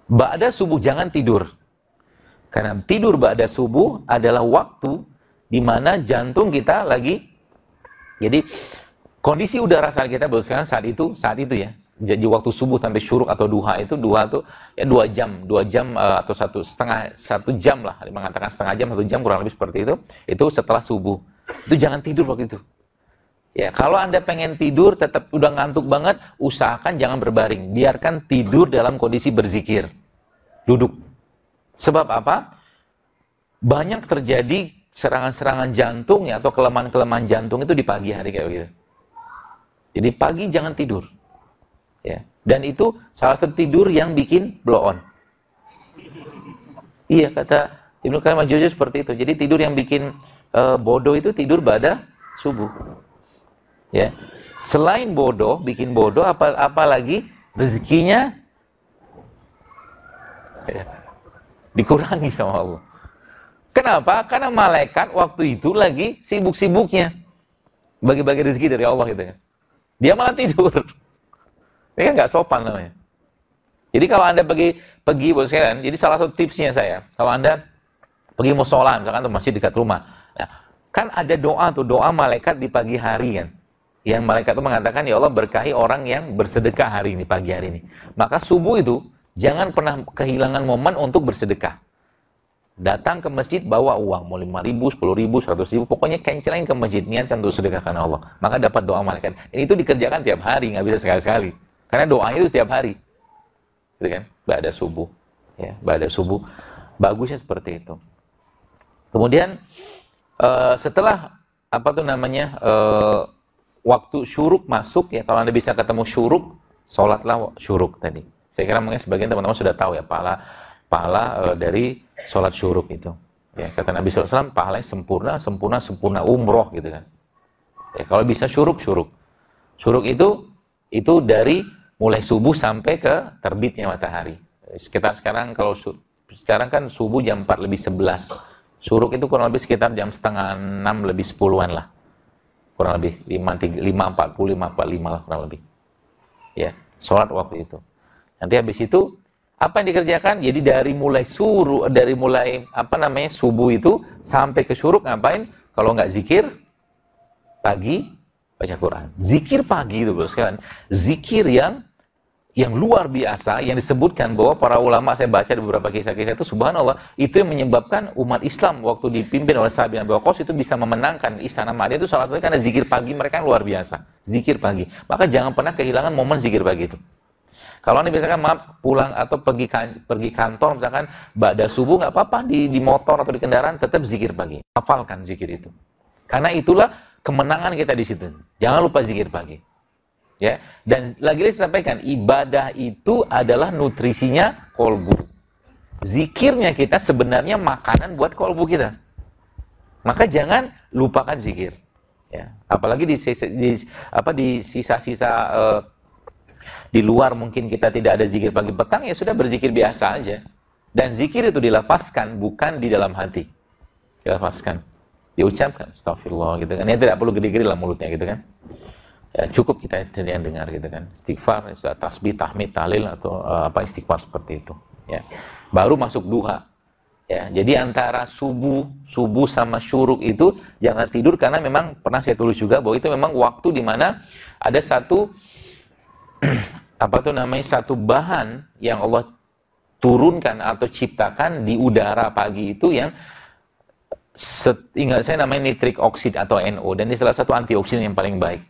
Ba'da subuh jangan tidur. Karena tidur ba'da subuh adalah waktu di mana jantung kita lagi, jadi kondisi udara saat kita berusaha saat itu ya. Jadi waktu subuh sampai syuruk atau duha itu, duha itu ya 2 jam atau satu jam lah, mengatakan setengah jam, 1 jam kurang lebih seperti itu setelah subuh. Itu jangan tidur waktu itu. Ya, kalau Anda pengen tidur, tetap udah ngantuk banget, usahakan jangan berbaring. Biarkan tidur dalam kondisi berzikir. Duduk. Sebab apa? Banyak terjadi serangan-serangan jantung ya, atau kelemahan-kelemahan jantung itu di pagi hari kayak begitu. Jadi pagi jangan tidur. Ya. Dan itu salah satu tidur yang bikin blow on. Iya, kata Ibnu Qayyim al-Jauziyah seperti itu. Jadi tidur yang bikin bodoh itu tidur ba'da subuh. Ya, selain bodoh, bikin bodoh, apalagi rezekinya ya, dikurangi sama Allah. Kenapa? Karena malaikat waktu itu lagi sibuk-sibuknya bagi-bagi rezeki dari Allah gitu ya. Dia malah tidur. Ini kan nggak sopan namanya. Jadi kalau Anda pergi bos sekalian, jadi salah satu tipsnya saya, kalau Anda pergi musola, misalkan tuh masjid dekat rumah, nah, kan ada doa malaikat di pagi hari kan. Yang malaikat itu mengatakan, ya Allah berkahi orang yang bersedekah hari ini, pagi hari ini. Maka subuh itu, jangan pernah kehilangan momen untuk bersedekah. Datang ke masjid, bawa uang, mau 5.000, 10.000, 100.000, pokoknya kencelin ke masjid, niatkan untuk sedekah karena Allah. Maka dapat doa malaikat. Dan itu dikerjakan tiap hari, nggak bisa sekali-sekali. Karena doanya itu setiap hari. Gitu kan? Ba'da subuh. Ya, ba'da subuh. Bagusnya seperti itu. Kemudian, setelah, waktu syuruk masuk, ya kalau Anda bisa ketemu syuruk, sholatlah syuruk tadi. Saya kira mungkin sebagian teman-teman sudah tahu ya, pahala dari sholat syuruk itu. Ya, kata Nabi SAW, pahalanya sempurna umroh gitu kan. Ya, kalau bisa syuruk. Syuruk itu dari mulai subuh sampai ke terbitnya matahari. Sekitar sekarang sekarang kan subuh jam 4:11. Syuruk itu kurang lebih sekitar jam 5:30 lebih 10-an lah. Kurang lebih 5:40, 5:45 lah kurang lebih. Ya, sholat waktu itu. Nanti habis itu apa yang dikerjakan? Jadi dari mulai subuh itu sampai ke syuruk ngapain? Kalau nggak zikir pagi, baca Quran. Zikir pagi itu bos sekalian. Zikir yang luar biasa, yang disebutkan bahwa para ulama, saya baca di beberapa kisah-kisah itu, subhanallah, itu yang menyebabkan umat Islam waktu dipimpin oleh Sa'ad bin Abi Waqqas itu bisa memenangkan istana Makkah itu salah satunya karena zikir pagi mereka yang luar biasa. Zikir pagi. Maka jangan pernah kehilangan momen zikir pagi itu. Kalau Anda misalkan pulang atau pergi kantor misalkan ba'da subuh, nggak apa-apa di motor atau di kendaraan, tetap zikir pagi. Hafalkan zikir itu. Karena itulah kemenangan kita di situ. Jangan lupa zikir pagi. Ya, dan lagi-lagi saya sampaikan, ibadah itu adalah nutrisinya kolbu. Zikirnya kita sebenarnya makanan buat kolbu kita. Maka jangan lupakan zikir. Ya, apalagi di sisa-sisa di luar mungkin kita tidak ada zikir pagi petang, ya sudah berzikir biasa aja. Dan zikir itu dilafazkan, bukan di dalam hati. Dilafazkan, diucapkan, astagfirullah gitu kan. Ya tidak perlu gede-gede lah mulutnya gitu kan. Ya, cukup kita yang dengar gitu kan, istighfar, tasbih, tahmid, tahlil atau istighfar seperti itu. Ya, baru masuk duha. Ya, jadi antara subuh sama syuruk itu jangan tidur, karena memang pernah saya tulis juga bahwa itu memang waktu di mana ada satu satu bahan yang Allah turunkan atau ciptakan di udara pagi itu yang ingat saya namanya nitric oxide atau NO, dan ini salah satu antioksidan yang paling baik.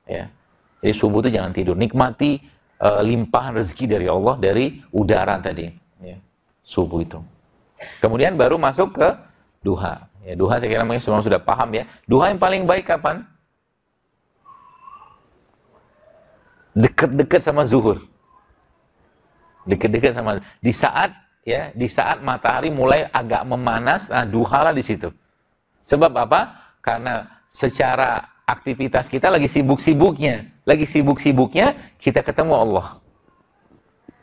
Ya. Jadi subuh itu jangan tidur, nikmati limpahan rezeki dari Allah dari udara tadi. Ya. Subuh itu. Kemudian baru masuk ke duha. Ya, duha saya kira mungkin semua sudah paham ya. Duha yang paling baik kapan? Dekat-dekat sama zuhur. Dekat-dekat sama di saat matahari mulai agak memanas, duha lah di situ. Sebab apa? Karena secara aktivitas kita lagi sibuk-sibuknya kita ketemu Allah.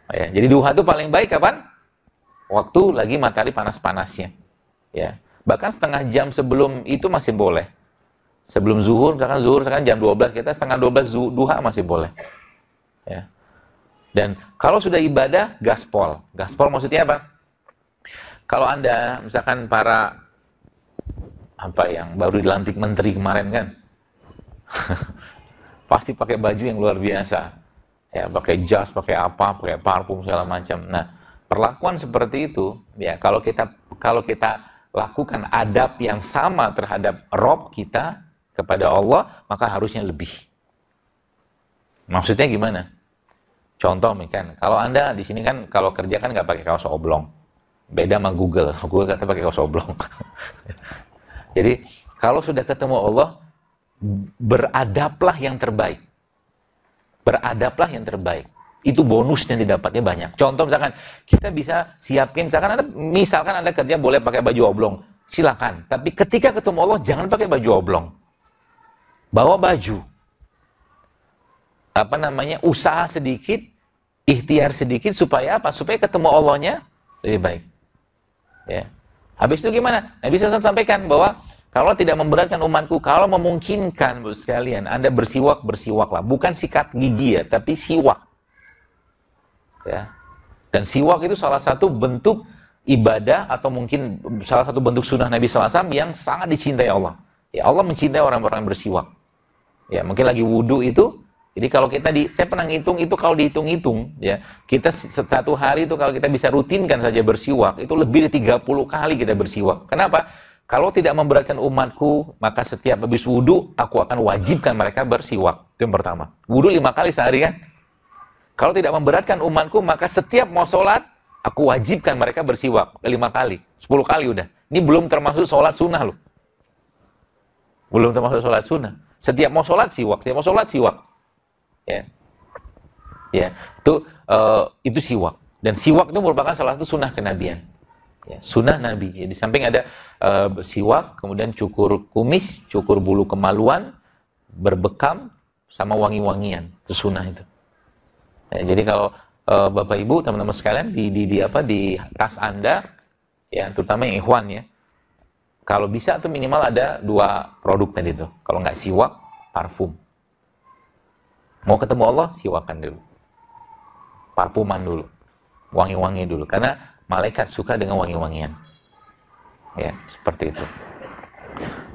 Ya, jadi duha itu paling baik kapan? Waktu lagi matahari panas-panasnya. Ya, bahkan setengah jam sebelum itu masih boleh. Sebelum zuhur, misalkan jam 12, kita setengah 12 duha masih boleh. Ya. Dan kalau sudah ibadah, gaspol. Gaspol maksudnya apa? Kalau Anda, misalkan para yang baru dilantik menteri kemarin kan, pasti pakai baju yang luar biasa. Ya, pakai jas, pakai apa, pakai parfum segala macam. Nah, perlakuan seperti itu, ya kalau kita lakukan adab yang sama terhadap Rob kita kepada Allah, maka harusnya lebih. Maksudnya gimana? Contoh kan, kalau Anda di sini kan kalau kerja kan nggak pakai kaos oblong. Beda sama Google. Google kata pakai kaos oblong. Jadi, kalau sudah ketemu Allah, beradablah yang terbaik. Beradablah yang terbaik. Itu bonus yang didapatnya banyak. Contoh misalkan kita bisa siapin, misalkan Anda kerja boleh pakai baju oblong, silakan. Tapi ketika ketemu Allah jangan pakai baju oblong. Bawa baju. Usaha sedikit, ikhtiar sedikit supaya apa? Supaya ketemu Allahnya lebih baik. Ya. Habis itu gimana? Nabi SAW sampaikan bahwa kalau tidak memberatkan umatku, kalau memungkinkan sekalian, Anda bersiwaklah. Bukan sikat gigi ya, tapi siwak. Ya. Dan siwak itu salah satu bentuk ibadah atau mungkin salah satu bentuk sunnah Nabi SAW yang sangat dicintai Allah. Ya, Allah mencintai orang-orang yang bersiwak. Ya, mungkin lagi wudhu itu, jadi kalau saya pernah ngitung itu kalau dihitung-hitung, ya, kita satu hari itu kalau kita bisa rutinkan saja bersiwak, itu lebih dari 30 kali kita bersiwak. Kenapa? Kalau tidak memberatkan umatku, maka setiap habis wudhu, aku akan wajibkan mereka bersiwak. Itu yang pertama. Wudhu 5 kali sehari kan? Kalau tidak memberatkan umatku, maka setiap mau sholat, aku wajibkan mereka bersiwak. 5 kali, 10 kali udah. Ini belum termasuk sholat sunnah loh. Belum termasuk sholat sunnah. Setiap mau sholat siwak, setiap mau sholat siwak. Ya, itu siwak. Dan siwak itu merupakan salah satu sunnah kenabian. Ya, sunnah Nabi. Ya, di samping ada siwak, kemudian cukur kumis, cukur bulu kemaluan, berbekam, sama wangi-wangian. Itu sunnah itu. Ya, jadi kalau Bapak Ibu, teman-teman sekalian di tas Anda, ya terutama yang ikhwan ya, kalau bisa tuh minimal ada 2 produk tadi tuh. Kalau nggak siwak, parfum. Mau ketemu Allah, siwakan dulu. Parfuman dulu. Wangi-wangi dulu. Karena malaikat suka dengan wangi-wangian. Ya, seperti itu.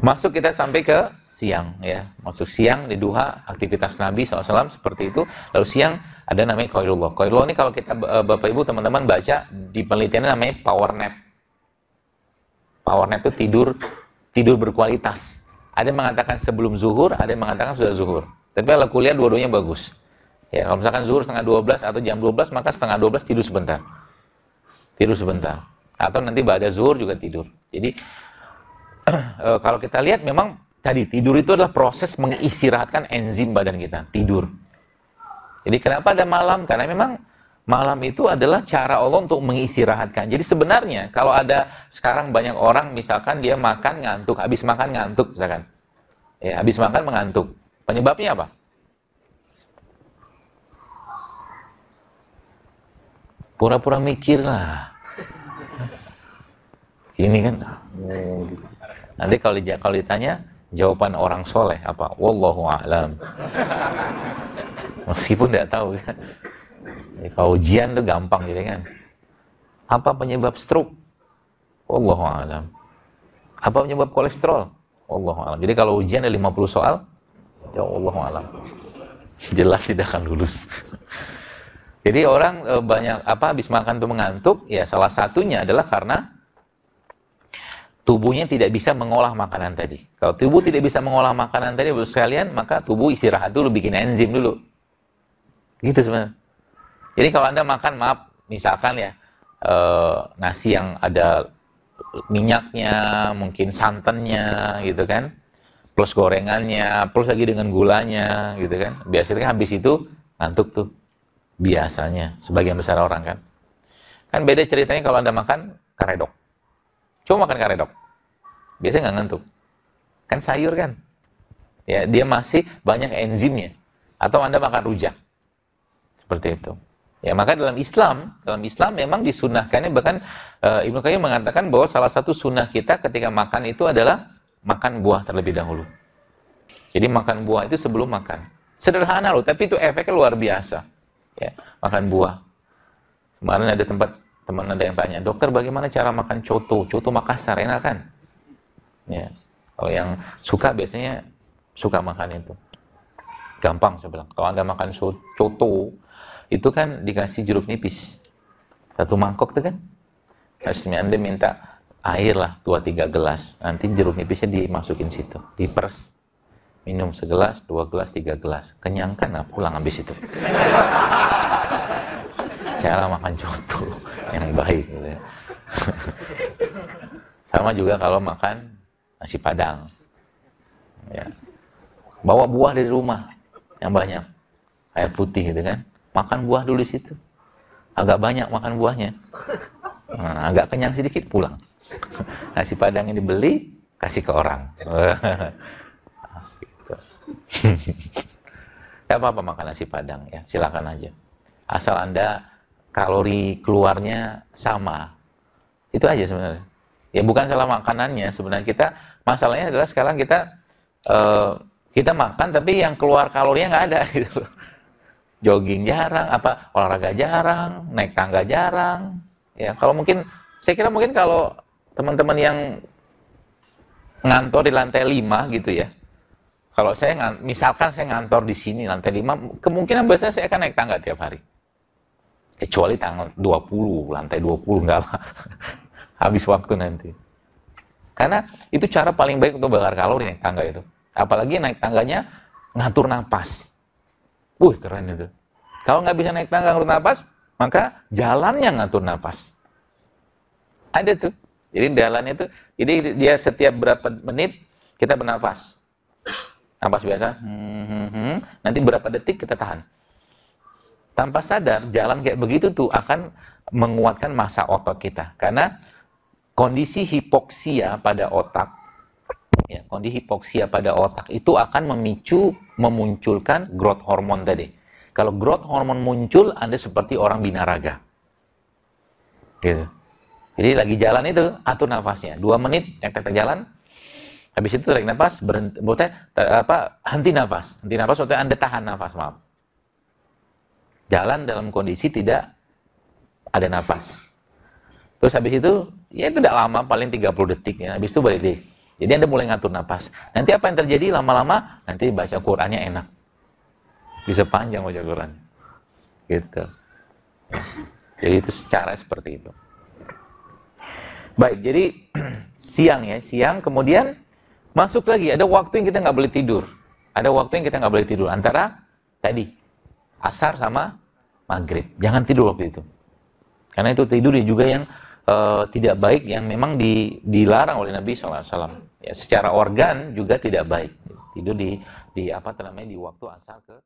Masuk kita sampai ke siang. Ya. Masuk siang di duha, aktivitas Nabi SAW seperti itu. Lalu siang ada namanya qailullah. Qailullah ini kalau kita, Bapak Ibu, teman-teman baca, di penelitiannya namanya power nap. Power nap itu tidur berkualitas. Ada yang mengatakan sebelum zuhur, ada yang mengatakan sudah zuhur. Tapi kalau kuliah dua-duanya bagus. Ya, kalau misalkan zuhur setengah 12 atau jam 12, maka setengah 12 tidur sebentar. Tidur sebentar. Atau nanti ba'da zuhur juga tidur. Jadi, kalau kita lihat memang tadi tidur itu adalah proses mengistirahatkan enzim badan kita. Tidur. Jadi kenapa ada malam? Karena memang malam itu adalah cara Allah untuk mengistirahatkan. Jadi sebenarnya kalau ada sekarang banyak orang misalkan dia makan ngantuk, habis makan ngantuk misalkan. Ya, habis makan mengantuk. Penyebabnya apa? Pura-pura mikir lah. Ini kan. Nanti kalau ditanya jawaban orang soleh apa? Wallahu a'lam. Meskipun tidak tahu kan. Kalau ujian tuh gampang gitu kan. Apa penyebab stroke? Wallahu a'lam. Apa penyebab kolesterol? Wallahu a'lam. Jadi kalau ujian ada 50 soal, ya Wallahu a'lam. Jelas tidak akan lulus. Jadi orang banyak habis makan tuh mengantuk, ya salah satunya adalah karena tubuhnya tidak bisa mengolah makanan tadi. Kalau tubuh tidak bisa mengolah makanan tadi, Bapak sekalian, maka tubuh istirahat dulu, bikin enzim dulu. Gitu sebenarnya. Jadi kalau Anda makan, maaf, misalkan ya, nasi yang ada minyaknya, mungkin santannya, gitu kan, plus gorengannya, plus lagi dengan gulanya, gitu kan. Biasanya habis itu ngantuk tuh. Biasanya, sebagian besar orang kan. Kan beda ceritanya kalau Anda makan karedok. Coba makan karedok. Biasanya nggak ngantuk. Kan sayur kan. Ya, dia masih banyak enzimnya. Atau Anda makan rujak. Seperti itu. Ya, maka dalam Islam memang disunahkannya, bahkan Ibnu Qayyim mengatakan bahwa salah satu sunnah kita ketika makan itu adalah makan buah terlebih dahulu. Jadi makan buah itu sebelum makan. Sederhana loh, tapi itu efeknya luar biasa. Ya, makan buah. Kemarin ada tempat teman ada yang tanya, dokter bagaimana cara makan coto? Coto Makassar enak kan? Ya, kalau yang suka biasanya suka makan itu. Gampang saya bilang. Kalau Anda makan coto, itu kan dikasih jeruk nipis. Satu mangkok tuh kan. Terus Anda minta air lah 2-3 gelas. Nanti jeruk nipisnya dimasukin situ, diperes. Minum segelas, 2 gelas, 3 gelas. Kenyang kan, nah pulang habis itu. Cara makan coto yang baik gitu ya. Sama juga kalau makan nasi padang. Ya. Bawa buah dari rumah yang banyak. Air putih gitu kan. Makan buah dulu di situ. Agak banyak makan buahnya. Nah, agak kenyang sedikit pulang. Nasi padang yang dibeli kasih ke orang. Gitu. Gak apa-apa makan nasi padang ya, silakan aja. Asal Anda kalori keluarnya sama. Itu aja sebenarnya. Ya bukan salah makanannya, sebenarnya masalahnya adalah sekarang kita makan tapi yang keluar kalorinya nggak ada gitu. Jogging jarang, olahraga jarang, naik tangga jarang. Ya, saya kira mungkin kalau teman-teman yang ngantor di lantai 5 gitu ya. Kalau misalkan saya ngantor di sini lantai 5, kemungkinan biasanya saya akan naik tangga tiap hari. Kecuali tanggal 20, lantai 20 nggak apa. Habis waktu nanti. Karena itu cara paling baik untuk bakar kalori naik tangga itu. Apalagi naik tangganya ngatur napas. Keren itu. Kalau nggak bisa naik tangga ngatur napas, maka jalannya ngatur napas. Ada tuh. Jadi jalan itu, jadi dia setiap berapa menit kita bernafas. Napas biasa. Nanti berapa detik kita tahan. Tanpa sadar, jalan kayak begitu tuh akan menguatkan massa otot kita. Karena kondisi hipoksia pada otak, ya, kondisi hipoksia pada otak itu akan memunculkan growth hormone tadi. Kalau growth hormone muncul, Anda seperti orang binaraga. Gitu. Jadi lagi jalan itu, atur nafasnya. 2 menit, yang jalan, habis itu tarik nafas, henti nafas. Henti nafas, maksudnya Anda tahan nafas, maaf. Jalan dalam kondisi tidak ada nafas. Terus habis itu, ya itu tidak lama, paling 30 detik. Ya. Habis itu balik deh. Jadi Anda mulai ngatur nafas. Nanti apa yang terjadi lama-lama, nanti baca Qur'annya enak. Bisa panjang baca Qur'an. Gitu. Jadi itu secara seperti itu. Baik, jadi siang kemudian masuk lagi. Ada waktu yang kita nggak boleh tidur. Ada waktu yang kita nggak boleh tidur. Antara tadi, asar sama maghrib. Jangan tidur waktu itu. Karena itu tidur juga yang tidak baik, yang memang dilarang oleh Nabi SAW. Ya, secara organ juga tidak baik. Tidur di waktu asar ke